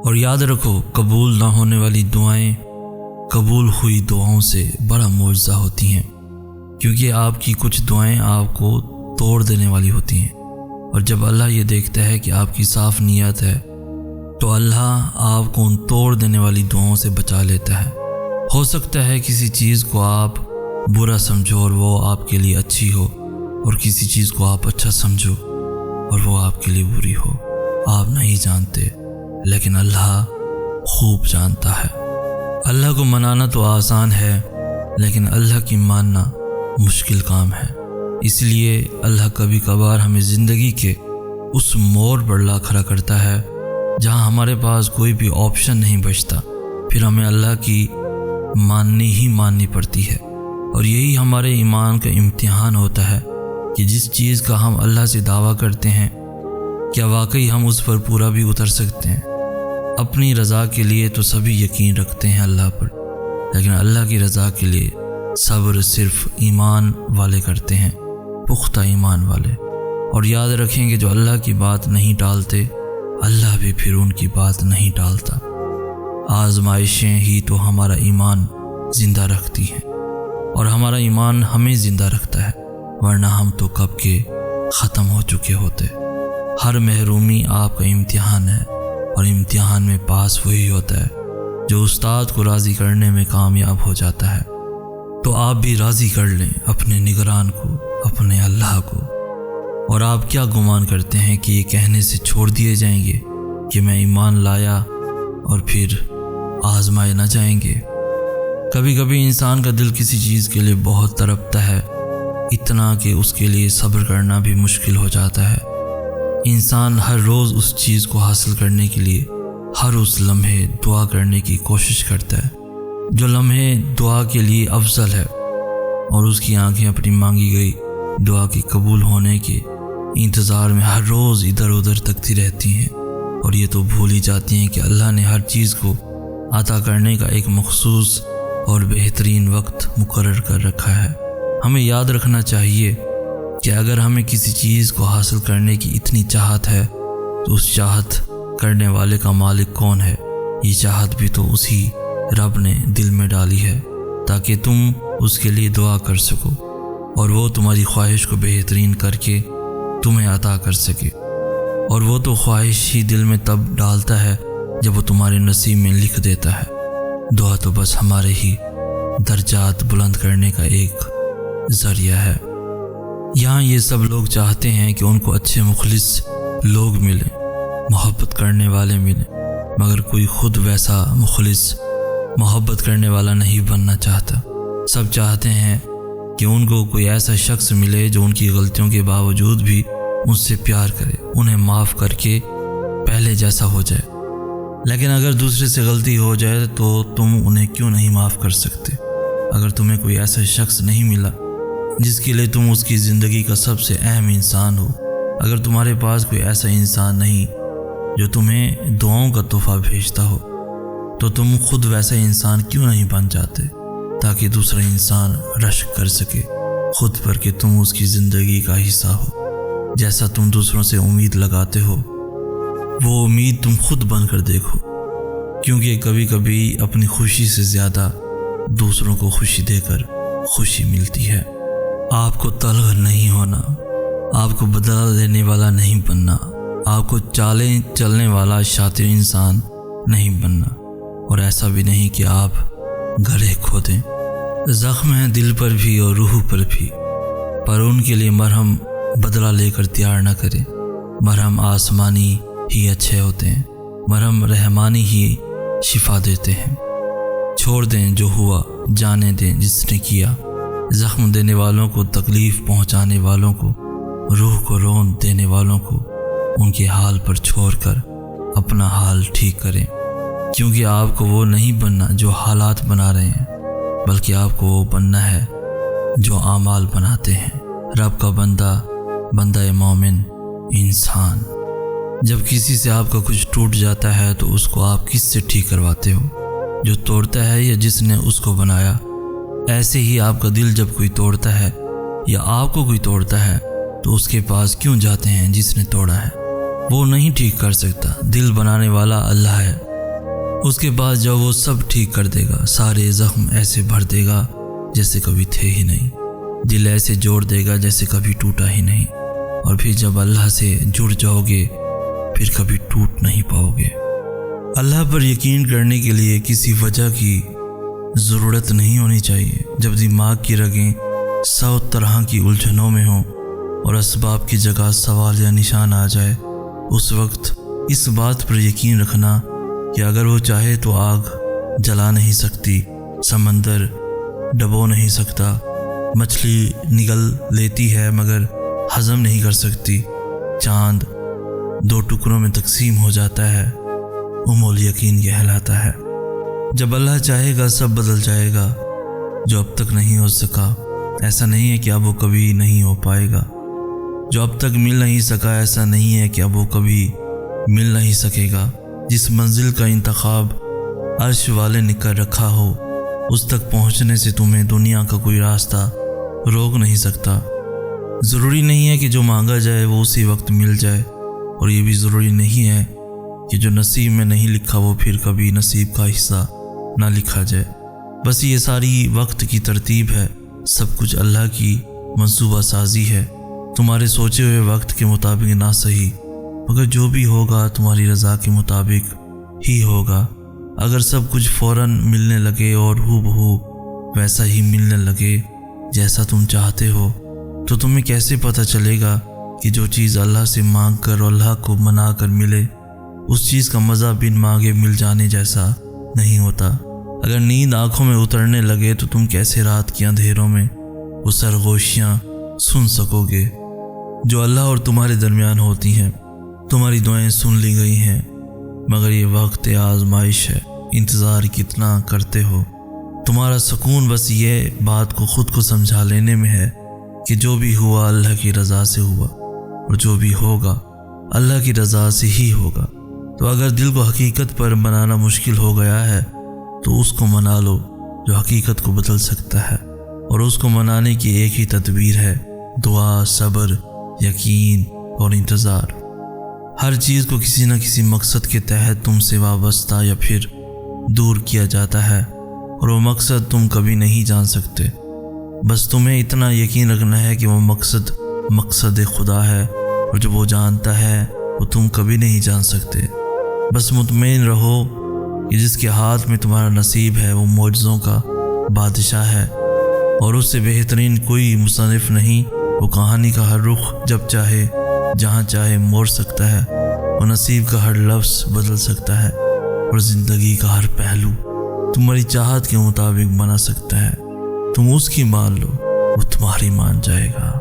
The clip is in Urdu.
اور یاد رکھو، قبول نہ ہونے والی دعائیں قبول ہوئی دعاؤں سے بڑا معجزہ ہوتی ہیں، کیونکہ آپ کی کچھ دعائیں آپ کو توڑ دینے والی ہوتی ہیں، اور جب اللہ یہ دیکھتا ہے کہ آپ کی صاف نیت ہے تو اللہ آپ کو ان توڑ دینے والی دعاؤں سے بچا لیتا ہے۔ ہو سکتا ہے کسی چیز کو آپ برا سمجھو اور وہ آپ کے لیے اچھی ہو، اور کسی چیز کو آپ اچھا سمجھو اور وہ آپ کے لیے بری ہو۔ آپ نہیں جانتے، لیکن اللہ خوب جانتا ہے۔ اللہ کو منانا تو آسان ہے، لیکن اللہ کی ماننا مشکل کام ہے۔ اس لیے اللہ کبھی کبھار ہمیں زندگی کے اس موڑ پر لا کھڑا کرتا ہے جہاں ہمارے پاس کوئی بھی آپشن نہیں بچتا، پھر ہمیں اللہ کی ماننی پڑتی ہے۔ اور یہی ہمارے ایمان کا امتحان ہوتا ہے کہ جس چیز کا ہم اللہ سے دعویٰ کرتے ہیں، کیا واقعی ہم اس پر پورا بھی اتر سکتے ہیں؟ اپنی رضا کے لیے تو سبھی یقین رکھتے ہیں اللہ پر، لیکن اللہ کی رضا کے لیے صبر صرف ایمان والے کرتے ہیں، پختہ ایمان والے۔ اور یاد رکھیں کہ جو اللہ کی بات نہیں ٹالتے، اللہ بھی پھر ان کی بات نہیں ٹالتا۔ آزمائشیں ہی تو ہمارا ایمان زندہ رکھتی ہیں، اور ہمارا ایمان ہمیں زندہ رکھتا ہے، ورنہ ہم تو کب کے ختم ہو چکے ہوتے۔ ہر محرومی آپ کا امتحان ہے، اور امتحان میں پاس وہی ہوتا ہے جو استاد کو راضی کرنے میں کامیاب ہو جاتا ہے۔ تو آپ بھی راضی کر لیں اپنے نگران کو، اپنے اللہ کو۔ اور آپ کیا گمان کرتے ہیں کہ یہ کہنے سے چھوڑ دیے جائیں گے کہ میں ایمان لایا اور پھر آزمائے نہ جائیں گے؟ کبھی کبھی انسان کا دل کسی چیز کے لیے بہت تڑپتا ہے، اتنا کہ اس کے لیے صبر کرنا بھی مشکل ہو جاتا ہے۔ انسان ہر روز اس چیز کو حاصل کرنے کے لیے ہر اس لمحے دعا کرنے کی کوشش کرتا ہے جو لمحے دعا کے لیے افضل ہے، اور اس کی آنکھیں اپنی مانگی گئی دعا کی قبول ہونے کے انتظار میں ہر روز ادھر ادھر تکتی رہتی ہیں، اور یہ تو بھول ہی جاتی ہیں کہ اللہ نے ہر چیز کو عطا کرنے کا ایک مخصوص اور بہترین وقت مقرر کر رکھا ہے۔ ہمیں یاد رکھنا چاہیے کہ اگر ہمیں کسی چیز کو حاصل کرنے کی اتنی چاہت ہے تو اس چاہت کرنے والے کا مالک کون ہے؟ یہ چاہت بھی تو اسی رب نے دل میں ڈالی ہے تاکہ تم اس کے لیے دعا کر سکو، اور وہ تمہاری خواہش کو بہترین کر کے تمہیں عطا کر سکے۔ اور وہ تو خواہش ہی دل میں تب ڈالتا ہے جب وہ تمہارے نصیب میں لکھ دیتا ہے۔ دعا تو بس ہمارے ہی درجات بلند کرنے کا ایک ذریعہ ہے۔ یہاں یہ سب لوگ چاہتے ہیں کہ ان کو اچھے مخلص لوگ ملیں، محبت کرنے والے ملیں، مگر کوئی خود ویسا مخلص محبت کرنے والا نہیں بننا چاہتا۔ سب چاہتے ہیں کہ ان کو کوئی ایسا شخص ملے جو ان کی غلطیوں کے باوجود بھی ان سے پیار کرے، انہیں معاف کر کے پہلے جیسا ہو جائے۔ لیکن اگر دوسرے سے غلطی ہو جائے تو تم انہیں کیوں نہیں معاف کر سکتے؟ اگر تمہیں کوئی ایسا شخص نہیں ملا جس کے لیے تم اس کی زندگی کا سب سے اہم انسان ہو، اگر تمہارے پاس کوئی ایسا انسان نہیں جو تمہیں دعاؤں کا تحفہ بھیجتا ہو، تو تم خود ویسا انسان کیوں نہیں بن جاتے تاکہ دوسرا انسان رشک کر سکے خود پر کہ تم اس کی زندگی کا حصہ ہو۔ جیسا تم دوسروں سے امید لگاتے ہو، وہ امید تم خود بن کر دیکھو، کیونکہ کبھی کبھی اپنی خوشی سے زیادہ دوسروں کو خوشی دے کر خوشی ملتی ہے۔ آپ کو طلب نہیں ہونا، آپ کو بدلہ لینے والا نہیں بننا، آپ کو چالیں چلنے والا شاطر انسان نہیں بننا، اور ایسا بھی نہیں کہ آپ گڑھے کھودیں۔ زخم ہیں دل پر بھی اور روح پر بھی، پر ان کے لیے مرہم بدلہ لے کر تیار نہ کریں۔ مرہم آسمانی ہی اچھے ہوتے ہیں، مرہم رحمانی ہی شفا دیتے ہیں۔ چھوڑ دیں جو ہوا، جانے دیں جس نے کیا۔ زخم دینے والوں کو، تکلیف پہنچانے والوں کو، روح کو رون دینے والوں کو ان کے حال پر چھوڑ کر اپنا حال ٹھیک کریں، کیونکہ آپ کو وہ نہیں بننا جو حالات بنا رہے ہیں، بلکہ آپ کو وہ بننا ہے جو اعمال بناتے ہیں۔ رب کا بندہ مومن انسان۔ جب کسی سے آپ کا کچھ ٹوٹ جاتا ہے تو اس کو آپ کس سے ٹھیک کرواتے ہو؟ جو توڑتا ہے یا جس نے اس کو بنایا؟ ایسے ہی آپ کا دل جب کوئی توڑتا ہے یا آپ کو کوئی توڑتا ہے تو اس کے پاس کیوں جاتے ہیں جس نے توڑا ہے؟ وہ نہیں ٹھیک کر سکتا۔ دل بنانے والا اللہ ہے، اس کے بعد جب وہ سب ٹھیک کر دے گا، سارے زخم ایسے بھر دے گا جیسے کبھی تھے ہی نہیں، دل ایسے جوڑ دے گا جیسے کبھی ٹوٹا ہی نہیں، اور پھر جب اللہ سے جڑ جاؤ گے پھر کبھی ٹوٹ نہیں پاؤ گے۔ اللہ پر یقین کرنے کے لیے کسی وجہ کی ضرورت نہیں ہونی چاہیے۔ جب دماغ کی رگیں 100 طرح کی الجھنوں میں ہوں اور اسباب کی جگہ سوال یا نشان آ جائے، اس وقت اس بات پر یقین رکھنا کہ اگر وہ چاہے تو آگ جلا نہیں سکتی، سمندر ڈبو نہیں سکتا، مچھلی نگل لیتی ہے مگر ہضم نہیں کر سکتی، چاند 2 ٹکڑوں میں تقسیم ہو جاتا ہے، الیقین کہلاتا ہے۔ جب اللہ چاہے گا سب بدل جائے گا، جو اب تک نہیں ہو سکا ایسا نہیں ہے کہ اب وہ کبھی نہیں ہو پائے گا، جو اب تک مل نہیں سکا ایسا نہیں ہے کہ اب وہ کبھی مل نہیں سکے گا۔ جس منزل کا انتخاب عرش والے نے کر رکھا ہو اس تک پہنچنے سے تمہیں دنیا کا کوئی راستہ روک نہیں سکتا۔ ضروری نہیں ہے کہ جو مانگا جائے وہ اسی وقت مل جائے، اور یہ بھی ضروری نہیں ہے کہ جو نصیب میں نہیں لکھا وہ پھر کبھی نصیب کا حصہ نہ لکھا جائے۔ بس یہ ساری وقت کی ترتیب ہے، سب کچھ اللہ کی منصوبہ سازی ہے، تمہارے سوچے ہوئے وقت کے مطابق نہ صحیح مگر جو بھی ہوگا تمہاری رضا کے مطابق ہی ہوگا۔ اگر سب کچھ فوراً ملنے لگے اور ہو بہو ویسا ہی ملنے لگے جیسا تم چاہتے ہو، تو تمہیں کیسے پتہ چلے گا کہ جو چیز اللہ سے مانگ کر اور اللہ کو منا کر ملے اس چیز کا مزہ بن مانگے مل جانے جیسا نہیں ہوتا۔ اگر نیند آنکھوں میں اترنے لگے تو تم کیسے رات کے اندھیروں میں وہ سرگوشیاں سن سکو گے جو اللہ اور تمہارے درمیان ہوتی ہیں۔ تمہاری دعائیں سن لی گئی ہیں مگر یہ وقت آزمائش ہے، انتظار کتنا کرتے ہو؟ تمہارا سکون بس یہ بات کو خود کو سمجھا لینے میں ہے کہ جو بھی ہوا اللہ کی رضا سے ہوا، اور جو بھی ہوگا اللہ کی رضا سے ہی ہوگا۔ تو اگر دل کو حقیقت پر منانا مشکل ہو گیا ہے تو اس کو منا لو جو حقیقت کو بدل سکتا ہے، اور اس کو منانے کی ایک ہی تدبیر ہے، دعا، صبر، یقین اور انتظار۔ ہر چیز کو کسی نہ کسی مقصد کے تحت تم سے وابستہ یا پھر دور کیا جاتا ہے، اور وہ مقصد تم کبھی نہیں جان سکتے۔ بس تمہیں اتنا یقین رکھنا ہے کہ وہ مقصد خدا ہے، اور جو وہ جانتا ہے وہ تم کبھی نہیں جان سکتے۔ بس مطمئن رہو کہ جس کے ہاتھ میں تمہارا نصیب ہے وہ معجزوں کا بادشاہ ہے، اور اس سے بہترین کوئی مصنف نہیں۔ وہ کہانی کا ہر رخ جب چاہے جہاں چاہے موڑ سکتا ہے، وہ نصیب کا ہر لفظ بدل سکتا ہے، اور زندگی کا ہر پہلو تمہاری چاہت کے مطابق بنا سکتا ہے۔ تم اس کی مان لو، وہ تمہاری مان جائے گا۔